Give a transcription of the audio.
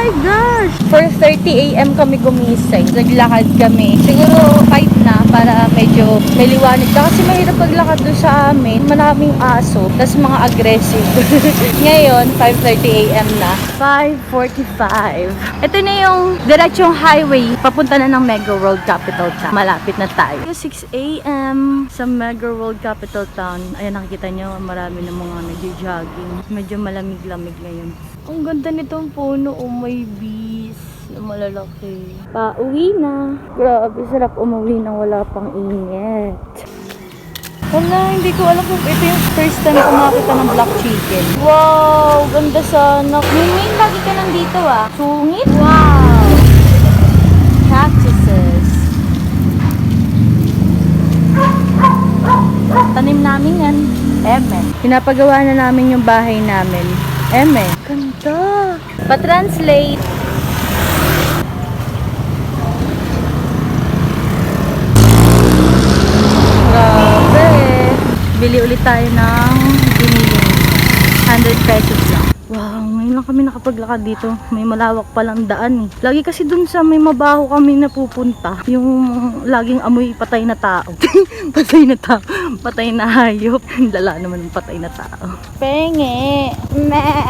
my gosh! 4:30 AM kami gumising. Naglakad kami. Siguro 5 na para medyo may liwanag na. Kasi mahirap paglakad doon sa amin. Maraming aso. Tapos mga aggressive. Ngayon, 5:30 AM na. 5:45. Ito na yung diretsong highway. Papunta na ng Mega World Capital Town. Malapit na tayo. 6 AM sa Mega World Capital Town. Ayan, nakikita nyo. Marami na mga nag-jogging. Medyo malamig-lamig ngayon. Ang ganda nitong puno. Oh, may bees na malalaki. Pauwi na. Grabe, sarap umuwi nang wala pang init. Wala, hindi ko alam kung ito yung first time ko makita ng black chicken. Wow, ganda sana. Mingming, lagi ka nandito ah. Sungit? Wow. Cactuses. Tanim namin yan. Eme. Pinapagawa na namin yung bahay namin. Eme. Ganda. Pa-translate. Grabe. Bili ulit tayo ng giniling. 100 pesos lang. Wow, ngayon lang kami nakapaglakad dito. May malawak palang daan eh. Lagi kasi dun sa may mabaho kami napupunta. Yung laging amoy patay na tao. Patay na tao. Patay na hayop. Lala naman ng patay na tao. Penge. Meh.